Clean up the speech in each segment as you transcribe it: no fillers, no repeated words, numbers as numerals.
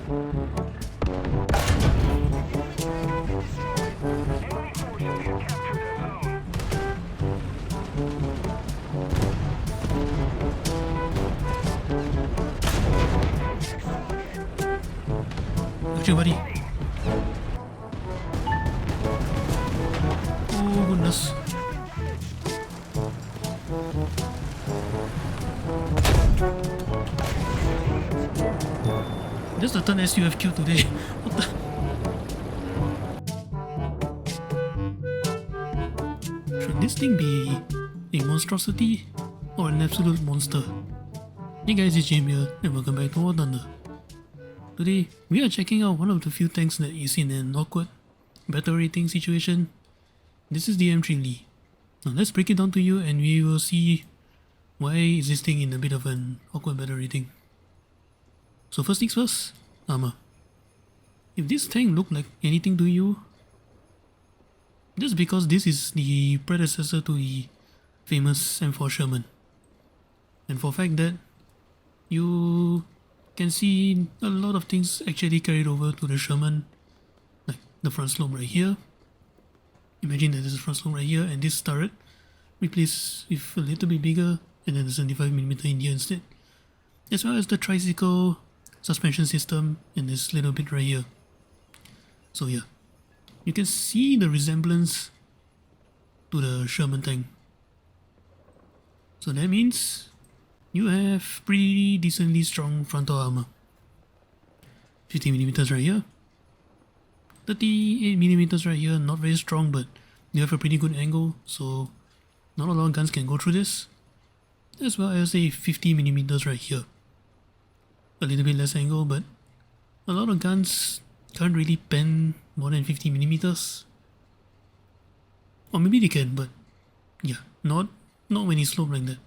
Got you, buddy. Oh goodness. This is the third SUF kill today. What the? Should this thing be a monstrosity or an absolute monster? Hey guys, it's James here and welcome back to War Thunder. Today, we are checking out one of the few tanks that is in an awkward battle rating situation. This is the M3 Lee. Now let's break it down to you and we will see why is this thing in a bit of an awkward battle rating. So first things first, armor. If this tank looked like anything to you, that's because this is the predecessor to the famous M4 Sherman. And for a fact that you can see a lot of things actually carried over to the Sherman, like the front slope right here. Imagine that there's a front slope right here and this turret replaced with a little bit bigger and then the 75mm in here instead. As well as the tricycle suspension system and this little bit right here. So yeah, you can see the resemblance to the Sherman tank. So that means you have pretty decently strong frontal armor. 50mm right here. 38mm right here, not very strong, but you have a pretty good angle, so not a lot of guns can go through this. As well as a 50mm right here. A little bit less angle, but a lot of guns can't really pen more than 50mm. Or maybe they can, but yeah, not when you slope like that.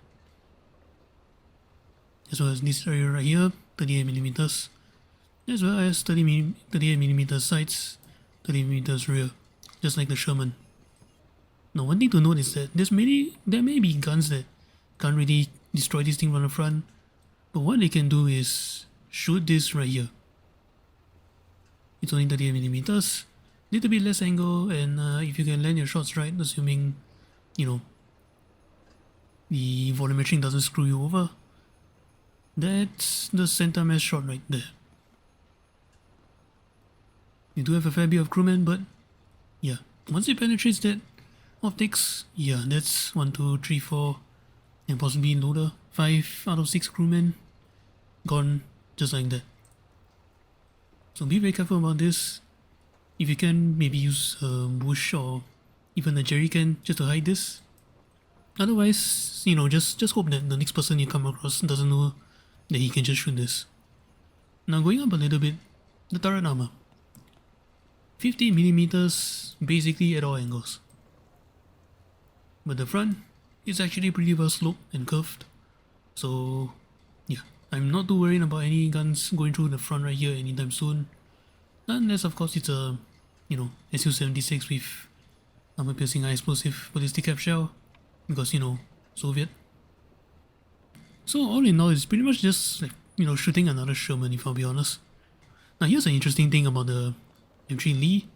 As well as this area right here, 38mm. As well as 38mm sights, 30mm rear, just like the Sherman. Now one thing to note is that there may be guns that can't really destroy this thing from the front, but what they can do is shoot this right here. It's only 38mm, little bit less angle, and if you can land your shots right, assuming, you know, the volumetric doesn't screw you over, that's the center mass shot right there. You do have a fair bit of crewmen, but yeah, once it penetrates that optics, yeah, that's 1, 2, 3, 4, and possibly loader. 5 out of 6 crewmen gone just like that. So be very careful about this. If you can, maybe use a bush or even a jerry can just to hide this. Otherwise, you know, just hope that the next person you come across doesn't know that he can just shoot this. Now going up a little bit, the turret armor. 50mm basically at all angles. But the front is actually pretty well sloped and curved. So yeah, I'm not too worried about any guns going through the front right here anytime soon. Unless of course it's a, you know, Su-76 with armor piercing high explosive ballistic cap shell. Because, you know, Soviet. So all in all, it's pretty much just like, you know, shooting another Sherman, if I'll be honest. Now here's an interesting thing about the M3 Lee.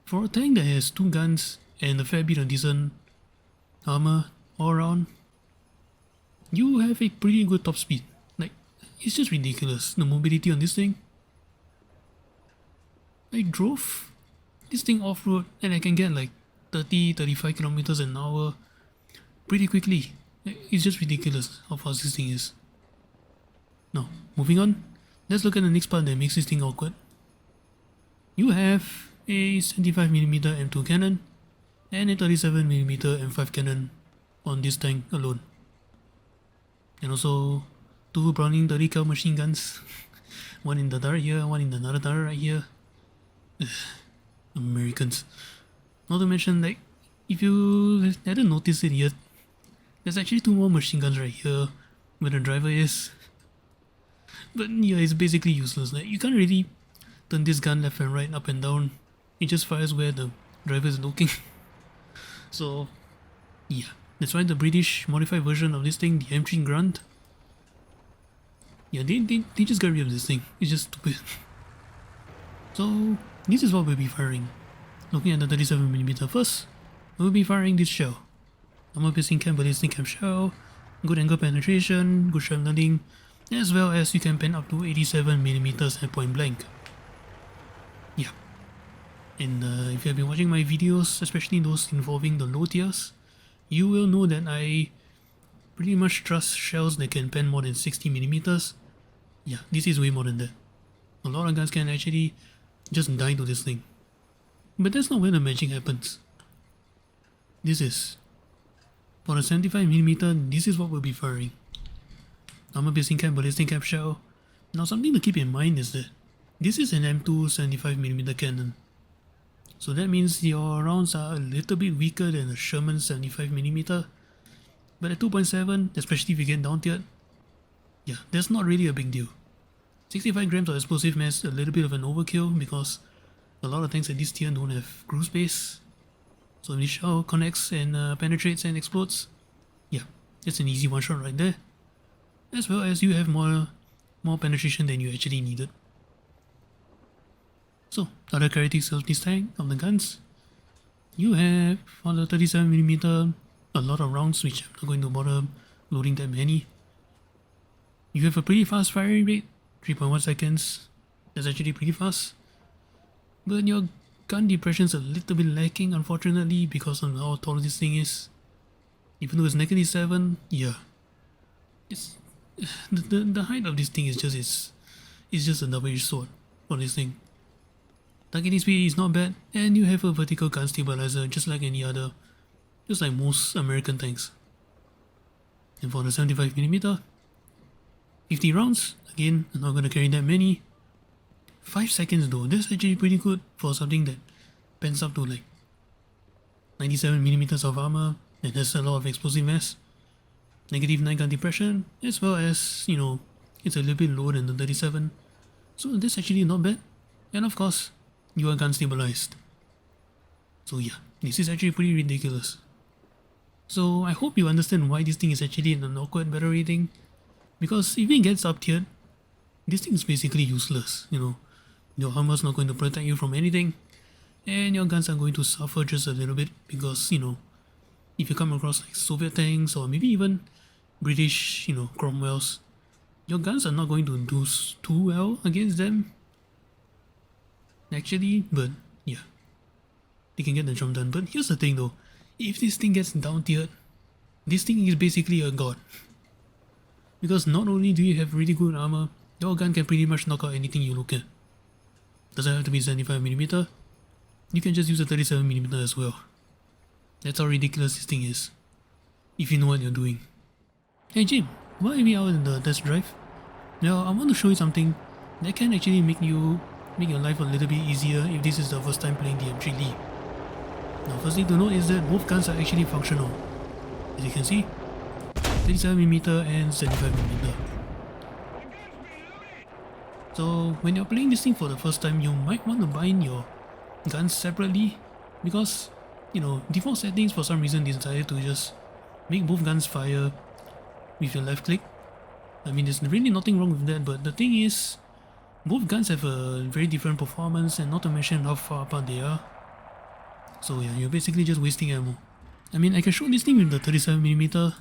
For a tank that has 2 guns and a fair bit of decent armor all around, you have a pretty good top speed. Like, it's just ridiculous, the mobility on this thing. I drove this thing off-road and I can get like 30-35 kilometers an hour pretty quickly. It's just ridiculous how fast this thing is. Now, moving on, let's look at the next part that makes this thing awkward. You have a 75mm M2 cannon and a 37mm M5 cannon on this tank alone. And also 2 Browning 30 cal machine guns. One in the turret here, one in another turret right here. Ugh, Americans. Not to mention, like, if you hadn't noticed it yet, there's actually 2 more machine guns right here where the driver is. But yeah, it's basically useless. Like, you can't really turn this gun left and right, up and down. It just fires where the driver is looking. So yeah, that's why the British modified version of this thing, the M3 Grunt, Yeah, they just got rid of this thing. It's just stupid. So this is what we'll be firing. Looking at the 37mm first, we'll be firing this shell. Armor piercing cam, ballistic cam shell, good angle penetration, good shell landing, as well as you can pen up to 87mm at point blank. Yeah. And if you have been watching my videos, especially those involving the low tiers, you will know that I pretty much trust shells that can pen more than 60mm. Yeah, this is way more than that. A lot of guns can actually just die to this thing. But that's not where the magic happens. This is. For the 75mm, this is what we'll be firing. Armor piercing cap, ballistic cap shell. Now something to keep in mind is that this is an M2 75mm cannon. So that means your rounds are a little bit weaker than a Sherman 75mm. But at 2.7, especially if you get down tiered, yeah, that's not really a big deal. 65 grams of explosive mass, a little bit of an overkill because a lot of tanks at this tier don't have crew space. So if the shell connects and penetrates and explodes, yeah, that's an easy one shot right there. As well as you have more penetration than you actually needed. So, other characteristics of this tank, of the guns, you have, for the 37mm, a lot of rounds, which I'm not going to bother loading that many. You have a pretty fast firing rate, 3.1 seconds, that's actually pretty fast. But your gun depression's a little bit lacking, unfortunately, because of how tall this thing is. Even though it's -7, yeah. It's, the height of this thing is just a double-edged sword for this thing. Targeting speed is not bad, and you have a vertical gun stabilizer just like any other, just like most American tanks. And for the 75mm, 50 rounds, again, I'm not gonna carry that many. 5 seconds though, that's actually pretty good for something that pens up to like 97mm of armor and has a lot of explosive mass. -9 gun depression, as well as, you know, it's a little bit lower than the 37. So that's actually not bad. And of course, you are gun stabilized. So yeah, this is actually pretty ridiculous. So I hope you understand why this thing is actually in an awkward battle rating. Because if it gets up tiered, this thing is basically useless, you know. Your armor's not going to protect you from anything, and your guns are going to suffer just a little bit because, you know, if you come across like Soviet tanks or maybe even British, you know, Cromwells, your guns are not going to do too well against them. Actually, but yeah, they can get the job done. But here's the thing though, if this thing gets down tiered, this thing is basically a god. Because not only do you have really good armor, your gun can pretty much knock out anything you look at. Doesn't have to be 75mm, you can just use a 37mm as well. That's how ridiculous this thing is, if you know what you're doing. Hey Jim, why are we out in the test drive? Well, I want to show you something that can actually make your life a little bit easier if this is the first time playing the M3 Lee. Now, first thing to note is that both guns are actually functional. As you can see, 37mm and 75mm. So when you're playing this thing for the first time, you might want to bind your guns separately because, you know, default settings for some reason decided to just make both guns fire with your left click. I mean, there's really nothing wrong with that, but the thing is, both guns have a very different performance and not to mention how far apart they are. So yeah, you're basically just wasting ammo. I mean, I can shoot this thing with the 37mm,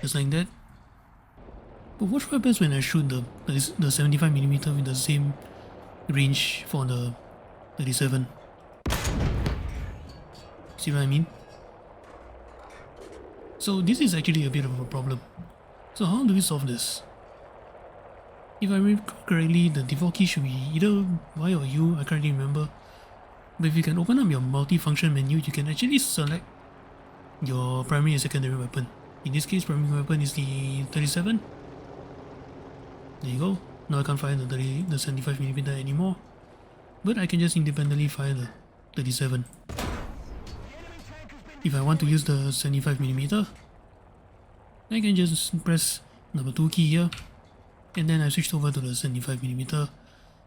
just like that. But watch what happens when I shoot the 75mm with the same range for the 37. See what I mean? So this is actually a bit of a problem. So how do we solve this? If I remember correctly, the default key should be either Y or U, I can't really remember. But if you can open up your multi-function menu, you can actually select your primary and secondary weapon. In this case, primary weapon is the 37. There you go. Now I can't fire the 75mm anymore, but I can just independently fire the 37. If I want to use the 75mm, I can just press number 2 key here, and then I switched over to the 75mm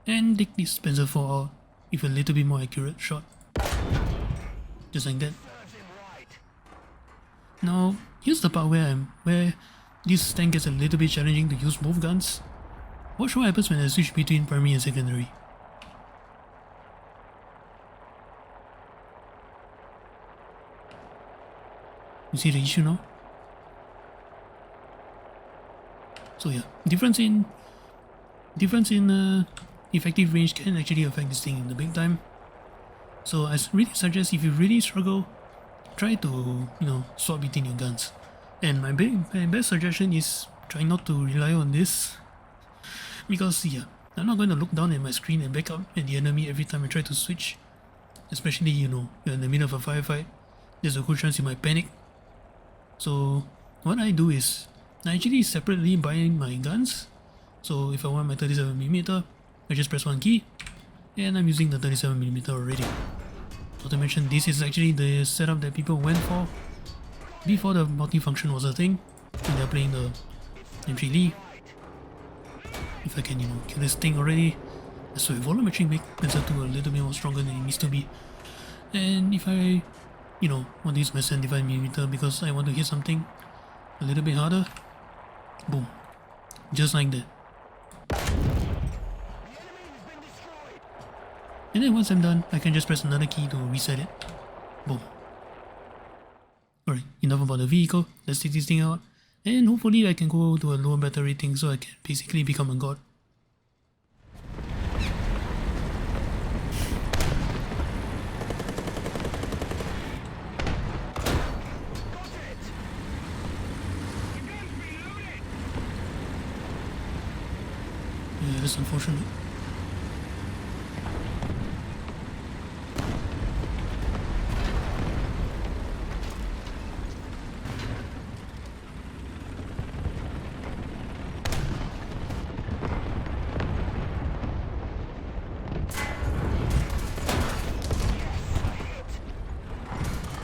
and take this Spencer 4 out with a little bit more accurate shot. Just like that. Now, here's the part where this tank gets a little bit challenging to use both guns. Watch what happens when I switch between primary and secondary. You see the issue now? So yeah, difference in effective range can actually affect this thing in the big time. So I really suggest, if you really struggle, try to, swap between your guns. And my best suggestion is try not to rely on this, because yeah, I'm not going to look down at my screen and back up at the enemy every time I try to switch. Especially, you're in the middle of a firefight, there's a good chance you might panic. So what I do is I actually separately buy my guns. So if I want my 37mm, I just press one key and I'm using the 37mm already. Not to mention, this is actually the setup that people went for before the multifunction was a thing when they're playing the M3 Lee. If I can, kill this thing already. So volumetric make Panzer 2 a little bit more stronger than it needs to be. And if I, want to use my 75mm because I want to hit something a little bit harder, boom. Just like that. And then once I'm done, I can just press another key to reset it. Boom. Alright, enough about the vehicle. Let's take this thing out. And hopefully I can go to a lower battle rating so I can basically become a god. Yeah, that's unfortunate.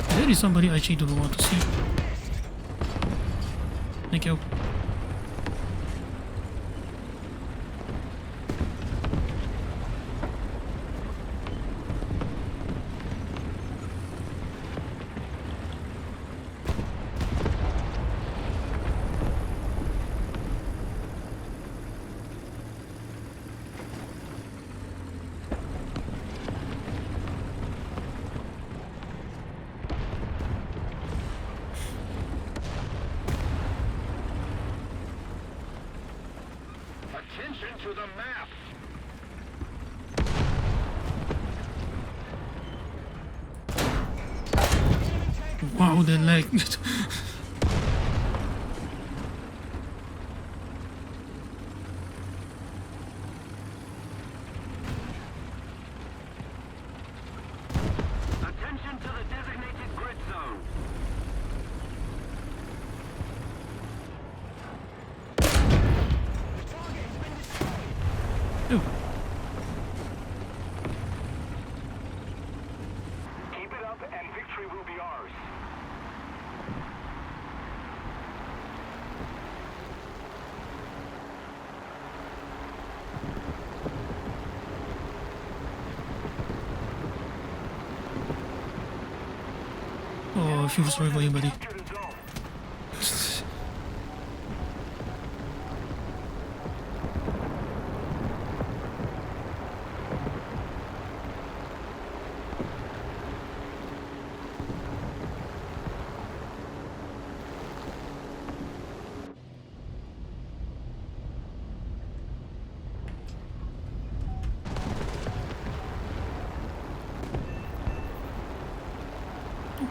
There is somebody I actually don't want to see. Thank you. Attention to the map! Wow, that lag. Attention to the designated grid zone! Oh. Keep it up and victory will be ours. Oh, I feel sorry for you, buddy. Capture the zone.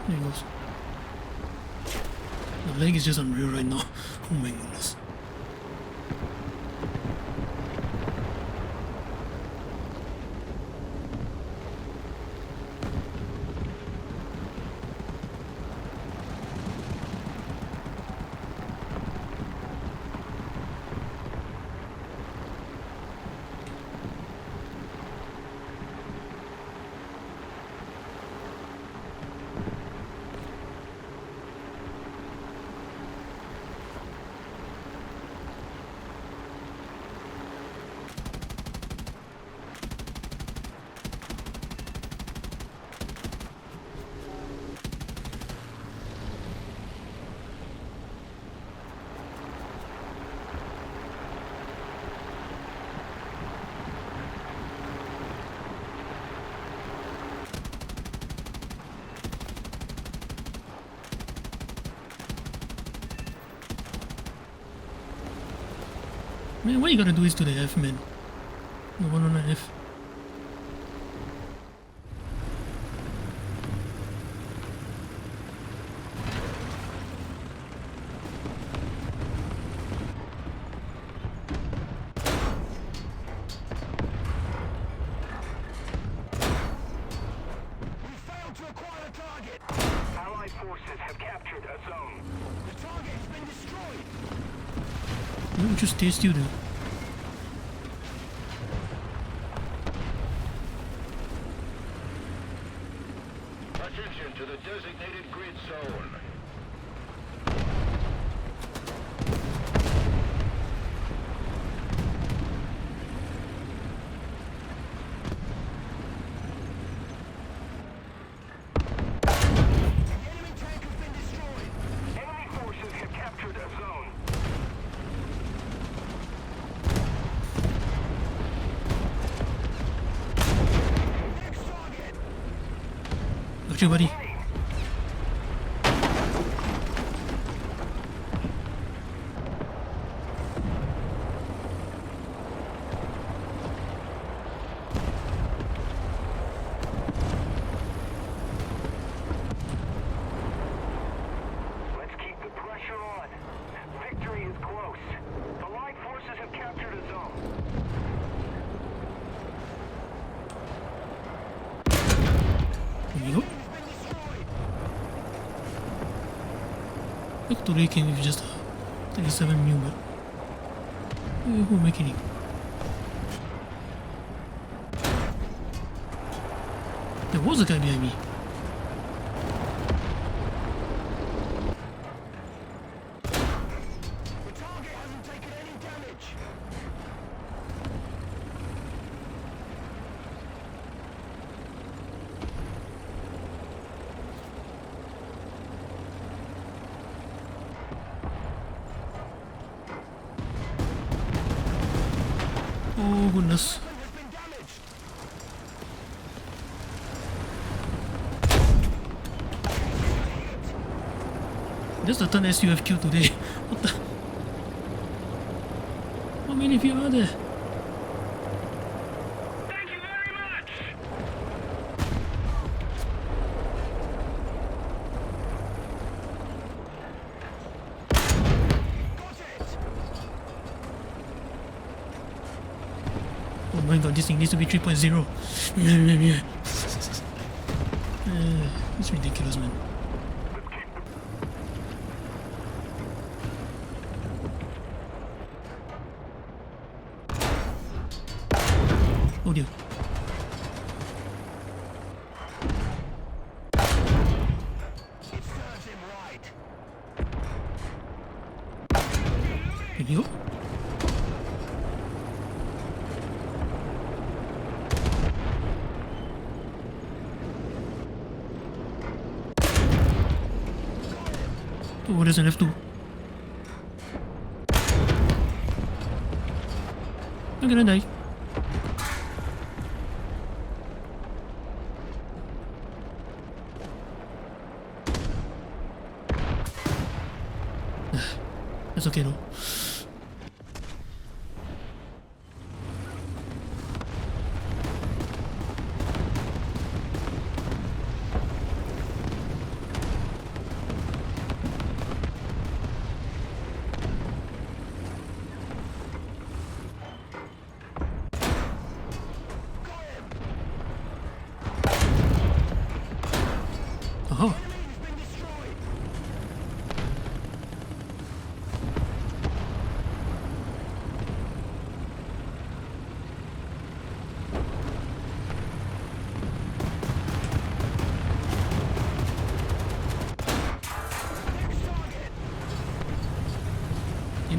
There he goes. The leg is just unreal right now. Oh my goodness. Man, why you gotta do this to the F, man? The one on the F. We failed to acquire the target. Allied forces have captured a zone. The target has been destroyed. Let me just taste you, dude. Attention to the designated grid zone. The enemy tank has been destroyed. Enemy forces have captured a zone. Next target. Got you, buddy. Let's keep the pressure on. Victory is close. The Allied forces have captured a zone. There we go. Look, today came with just 37 mil, but who making it? There was a guy behind me. The target hasn't taken any damage. Oh goodness. Weapon has been damaged. That's the third SUF kill today. What the? How many of you are there? Thank you very much. Got it. Oh my god, this thing needs to be 3.0. It's ridiculous, man. Oh dear. It serves him right. Here we go. Oh, there's an F2. I'm gonna die. It's okay though. Oh, Enemy has been destroyed. Next target.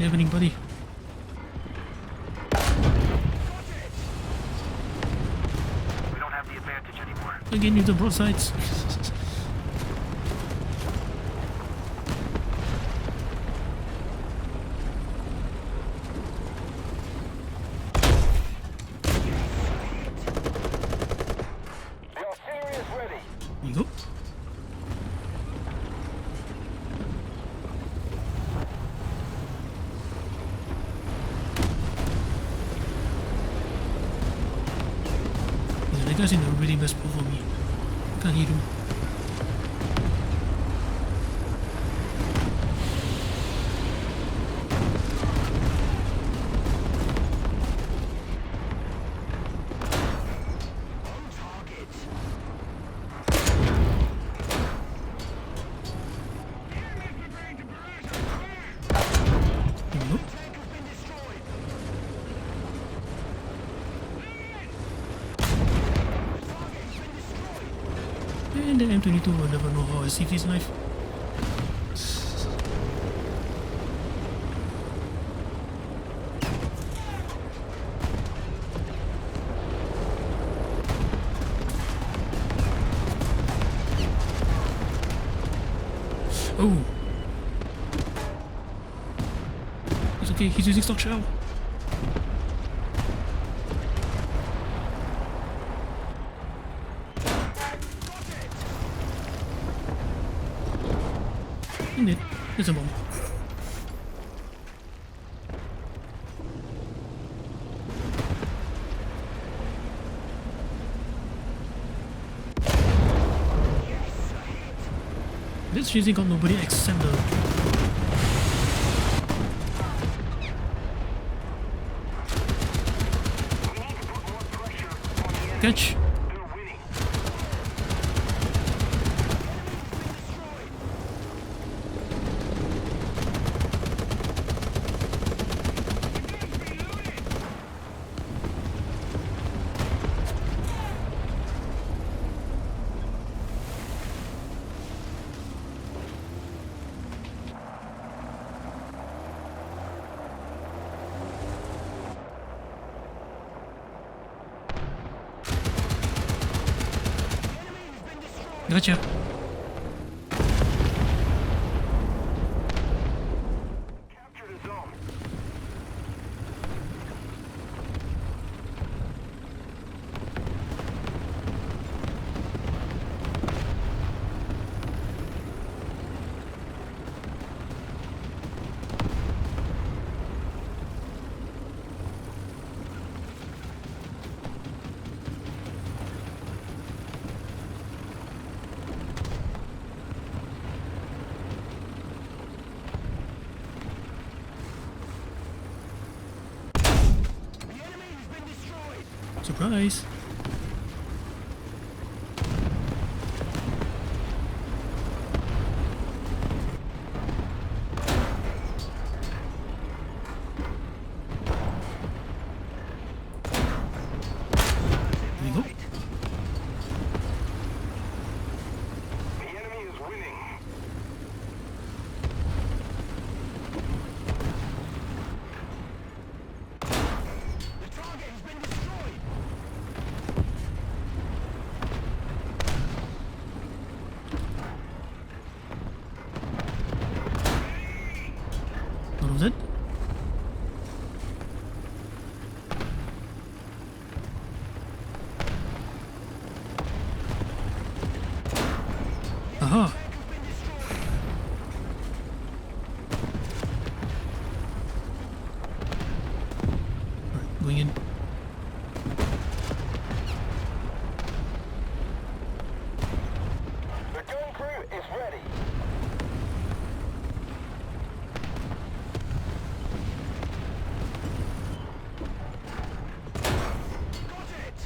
ain't happening, buddy. Got it. We don't have the advantage anymore. Again with the broadsides. The artillery is ready. There you go. guy's in a really best spot for me. Can't hit him. And the M22 will never know how I save his life. Oh! It's okay, he's using stock shell. Indeed, it's a bomb. This chasing got nobody except the... Catch! Gotcha. Capture the zone. Surprise! There we go. The enemy is winning. The target has been destroyed. What was it? Aha! Alright, going in. The gun crew is ready. Got it.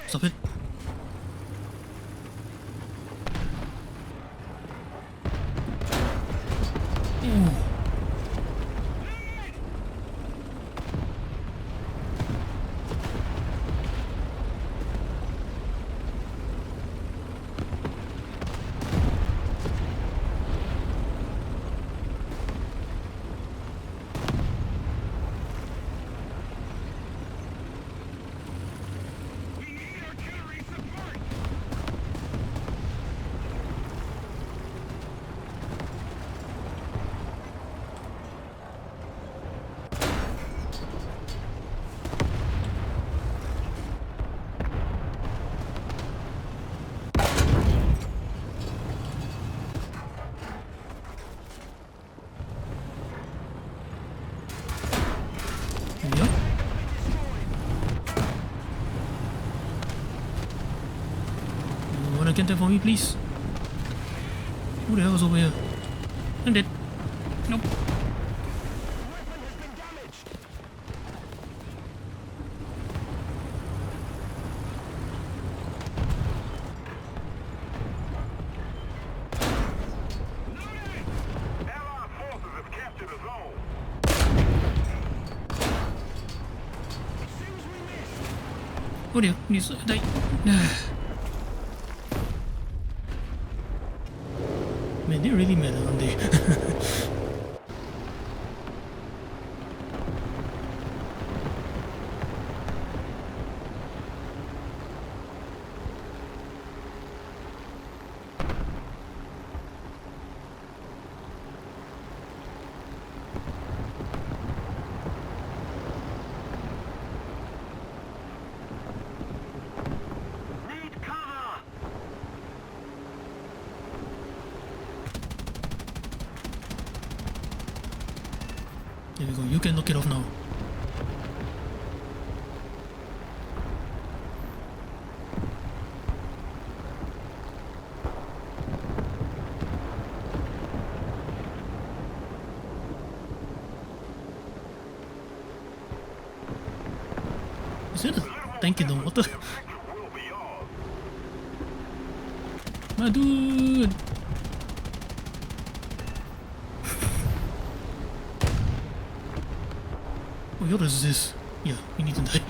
Stop it. Ooh. can that for me, please? Who the hell is over here? I'm dead. Nope. Allied forces have captured the zone. Oh dear, please die. Man, they're really mad, aren't they? Need cover! There we go, you can knock it off now. Is that a tank in the water? Victory will be ours. My dude! Oh, yours is this. Yeah, we need to die.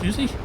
Seriously?